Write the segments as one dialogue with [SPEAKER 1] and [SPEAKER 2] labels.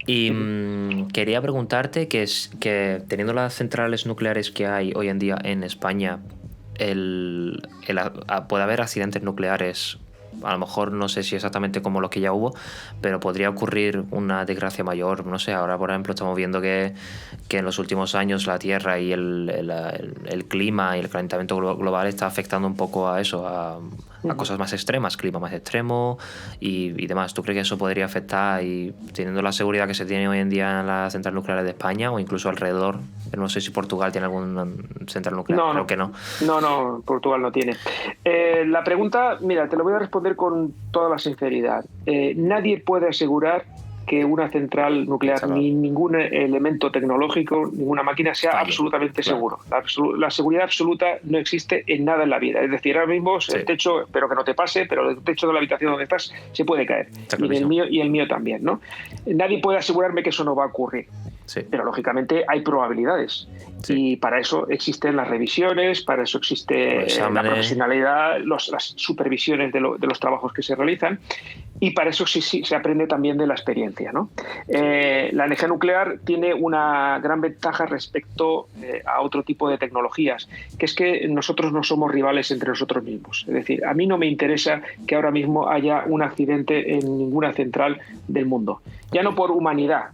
[SPEAKER 1] Y quería preguntarte que teniendo las centrales nucleares que hay hoy en día en España, puede haber accidentes nucleares, a lo mejor no sé si exactamente como los que ya hubo, pero podría ocurrir una desgracia mayor. No sé, ahora por ejemplo estamos viendo que en los últimos años la Tierra y el clima y el calentamiento global está afectando un poco a eso, a cosas más extremas, clima más extremo y demás. ¿Tú crees que eso podría afectar, y teniendo la seguridad que se tiene hoy en día en las centrales nucleares de España o incluso alrededor? No sé si Portugal tiene algún central nuclear,
[SPEAKER 2] No,
[SPEAKER 1] creo
[SPEAKER 2] no,
[SPEAKER 1] que no.
[SPEAKER 2] no, Portugal no tiene. La pregunta, mira, te lo voy a responder con toda la sinceridad. Nadie puede asegurar que una central nuclear
[SPEAKER 1] Está
[SPEAKER 2] ni ningún elemento tecnológico, ninguna máquina sea
[SPEAKER 1] falle,
[SPEAKER 2] absolutamente
[SPEAKER 1] claro.
[SPEAKER 2] seguro. La seguridad absoluta no existe en nada en la vida. Es decir, ahora mismo
[SPEAKER 1] Sí.
[SPEAKER 2] el techo, espero que no te pase, pero el techo de la habitación donde estás se puede caer.
[SPEAKER 1] Está
[SPEAKER 2] Y
[SPEAKER 1] clarísimo.
[SPEAKER 2] el mío también, ¿no? Nadie puede asegurarme que eso no va a ocurrir.
[SPEAKER 1] Sí.
[SPEAKER 2] Pero lógicamente hay probabilidades.
[SPEAKER 1] Sí.
[SPEAKER 2] Y para eso existen las revisiones, para eso existe la profesionalidad, las supervisiones de los trabajos que se realizan, y para eso sí se aprende también de la experiencia, ¿no? La energía nuclear tiene una gran ventaja respecto a otro tipo de tecnologías, que es que nosotros no somos rivales entre nosotros mismos. Es decir, a mí no me interesa que ahora mismo haya un accidente en ninguna central del mundo. Ya no por humanidad,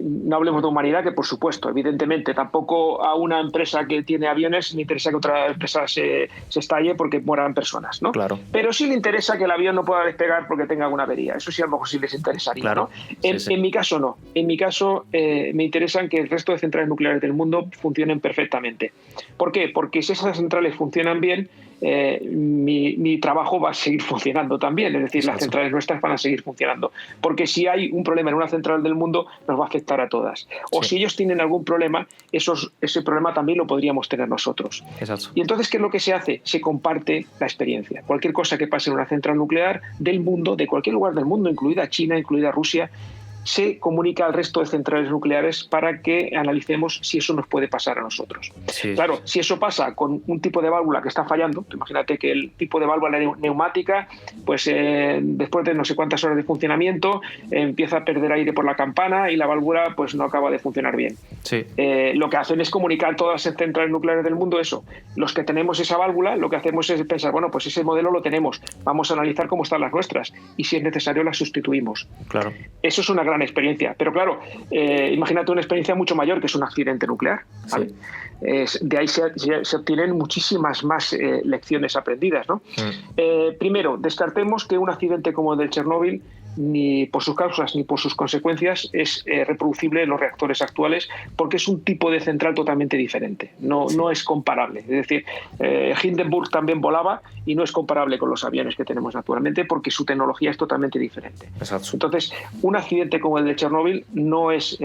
[SPEAKER 2] no hablemos de humanidad, que por supuesto, evidentemente, tampoco a una empresa que tiene aviones le interesa que otra empresa se estalle porque mueran personas, ¿no?
[SPEAKER 1] Claro.
[SPEAKER 2] Pero sí le interesa que el avión no pueda despegar porque tenga alguna avería. Eso sí, a lo mejor sí les interesaría,
[SPEAKER 1] claro.
[SPEAKER 2] ¿no? En mi caso no. En mi caso me interesan que el resto de centrales nucleares del mundo funcionen perfectamente. ¿Por qué? Porque si esas centrales funcionan bien, mi trabajo va a seguir funcionando también, es decir, las centrales nuestras van a seguir funcionando, porque si hay un problema en una central del mundo nos va a afectar a todas, o si ellos tienen algún problema, ese problema también lo podríamos tener nosotros.
[SPEAKER 1] Exacto.
[SPEAKER 2] Y entonces, ¿qué es lo que se hace? Se comparte la experiencia. Cualquier cosa que pase en una central nuclear del mundo, de cualquier lugar del mundo, incluida China, incluida Rusia, se comunica al resto de centrales nucleares para que analicemos si eso nos puede pasar a nosotros.
[SPEAKER 1] Sí.
[SPEAKER 2] Claro, si eso pasa con un tipo de válvula que está fallando, imagínate que el tipo de válvula neumática, pues después de no sé cuántas horas de funcionamiento, empieza a perder aire por la campana y la válvula pues no acaba de funcionar bien.
[SPEAKER 1] Sí.
[SPEAKER 2] Lo que hacen es comunicar todas las centrales nucleares del mundo eso. Los que tenemos esa válvula, lo que hacemos es pensar, bueno, pues ese modelo lo tenemos, vamos a analizar cómo están las nuestras y si es necesario las sustituimos.
[SPEAKER 1] Claro.
[SPEAKER 2] Eso es una gran experiencia, pero claro, imagínate una experiencia mucho mayor que es un accidente nuclear, ¿vale? Sí. De ahí se obtienen muchísimas más lecciones aprendidas, ¿no? Primero, descartemos que un accidente como el del Chernóbil ni por sus causas ni por sus consecuencias es reproducible en los reactores actuales, porque es un tipo de central totalmente diferente, no es comparable. Es decir, Hindenburg también volaba y no es comparable con los aviones que tenemos actualmente porque su tecnología es totalmente diferente.
[SPEAKER 1] Exacto.
[SPEAKER 2] Entonces, un accidente como el de Chernóbil no es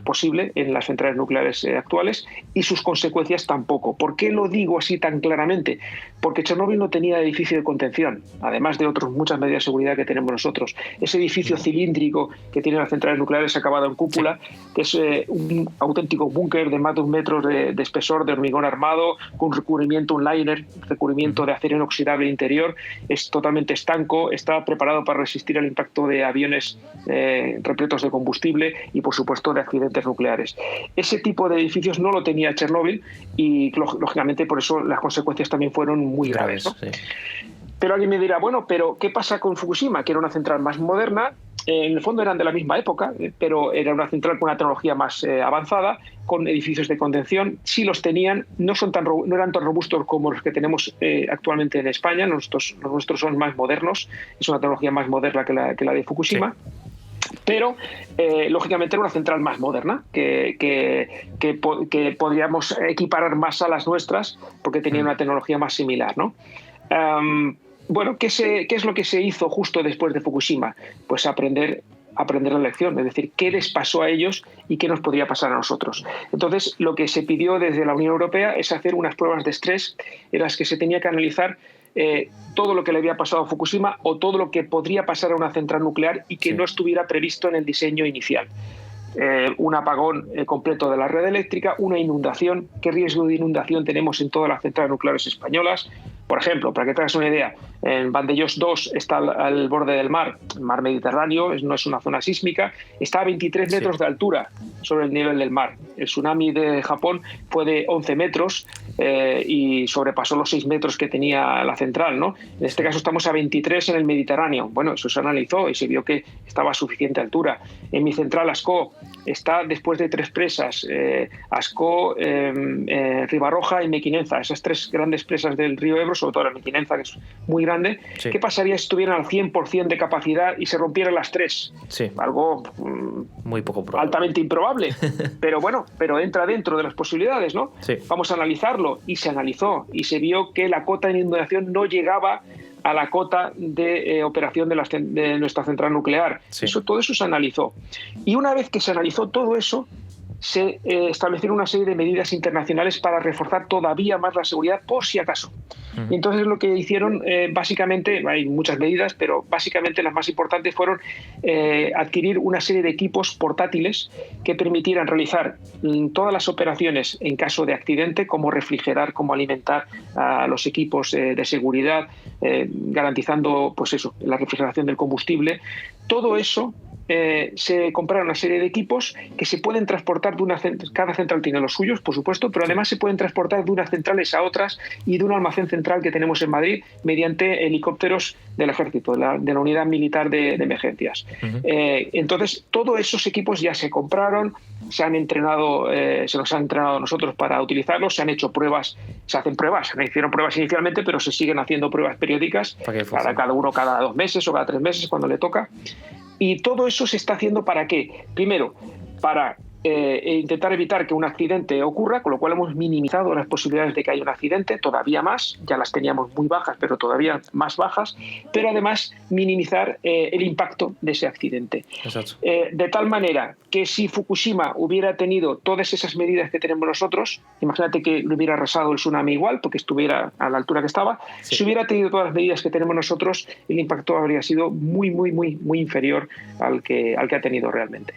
[SPEAKER 2] posible en las centrales nucleares actuales y sus consecuencias tampoco. ¿Por qué lo digo así tan claramente? Porque Chernóbil no tenía edificio de contención, además de muchas medidas de seguridad que tenemos nosotros. Ese edificio cilíndrico que tienen las centrales nucleares acabado en cúpula, que es un auténtico búnker de más de 1 metro de espesor, de hormigón armado, con recubrimiento, un liner, recubrimiento de acero inoxidable interior, es totalmente estanco, está preparado para resistir el impacto de aviones repletos de combustible y, por supuesto, de accidentes nucleares. Ese tipo de edificios no lo tenía Chernóbil y, lógicamente, por eso las consecuencias también fueron muy graves, ¿no? Sí. Pero alguien me dirá, bueno, pero ¿qué pasa con Fukushima? Que era una central más moderna, en el fondo eran de la misma época, pero era una central con una tecnología más avanzada, con edificios de contención. Sí los tenían, no eran tan robustos como los que tenemos actualmente en España, los nuestros son más modernos, es una tecnología más moderna que la de Fukushima. Sí. Pero, lógicamente, era una central más moderna que podríamos equiparar más a las nuestras porque tenía una tecnología más similar, ¿no? Bueno, ¿qué es lo que se hizo justo después de Fukushima? Pues aprender la lección, es decir, qué les pasó a ellos y qué nos podría pasar a nosotros. Entonces, lo que se pidió desde la Unión Europea es hacer unas pruebas de estrés en las que se tenía que analizar todo lo que le había pasado a Fukushima o todo lo que podría pasar a una central nuclear y que no estuviera previsto en el diseño inicial. Un apagón completo de la red eléctrica, una inundación, qué riesgo de inundación tenemos en todas las centrales nucleares españolas. Por ejemplo, para que te hagas una idea, En Vandellós 2 está al borde del mar Mediterráneo, no es una zona sísmica, está a 23 metros de altura sobre el nivel del mar. El tsunami de Japón fue de 11 metros y sobrepasó los 6 metros que tenía la central, ¿no? En este caso estamos a 23 en el Mediterráneo. Bueno, eso se analizó y se vio que estaba a suficiente altura. En mi central, Ascó, está después de 3 presas, Ascó, Ribarroja y Mequinenza, esas 3 grandes presas del río Ebro, sobre todo la Mequinenza, que es muy grande. Sí. ¿Qué pasaría si estuvieran al 100% de capacidad y se rompieran las 3?
[SPEAKER 1] Sí.
[SPEAKER 2] Algo
[SPEAKER 1] muy poco probable.
[SPEAKER 2] Altamente improbable, pero bueno, pero entra dentro de las posibilidades, ¿no?
[SPEAKER 1] Sí.
[SPEAKER 2] Vamos a analizarlo, y se analizó y se vio que la cota de inundación no llegaba a la cota de operación de nuestra central nuclear.
[SPEAKER 1] Sí.
[SPEAKER 2] Todo eso se analizó. Y una vez que se analizó todo eso, se establecieron una serie de medidas internacionales para reforzar todavía más la seguridad por si acaso. Y entonces lo que hicieron, básicamente, hay muchas medidas, pero básicamente las más importantes fueron adquirir una serie de equipos portátiles que permitieran realizar todas las operaciones en caso de accidente, como refrigerar, como alimentar a los equipos de seguridad, garantizando pues eso, la refrigeración del combustible. Todo eso se compraron una serie de equipos que se pueden transportar de una central. Cada central tiene los suyos, por supuesto, pero además se pueden transportar de unas centrales a otras y de un almacén central que tenemos en Madrid mediante helicópteros del ejército, de la unidad militar de emergencias. Entonces, todos esos equipos ya se compraron, se han entrenado, se nos han entrenado nosotros para utilizarlos, se han hecho pruebas, se hacen pruebas, se hicieron pruebas inicialmente, pero se siguen haciendo pruebas periódicas para cada uno, cada 2 meses o cada 3 meses cuando le toca. Y todo eso se está haciendo ¿para qué? Primero, para intentar evitar que un accidente ocurra, con lo cual hemos minimizado las posibilidades de que haya un accidente, todavía más, ya las teníamos muy bajas, pero todavía más bajas, pero además minimizar el impacto de ese accidente. De tal manera que si Fukushima hubiera tenido todas esas medidas que tenemos nosotros, imagínate que le hubiera arrasado el tsunami igual, porque estuviera a la altura que estaba, si hubiera tenido todas las medidas que tenemos nosotros, el impacto habría sido muy inferior al que ha tenido realmente.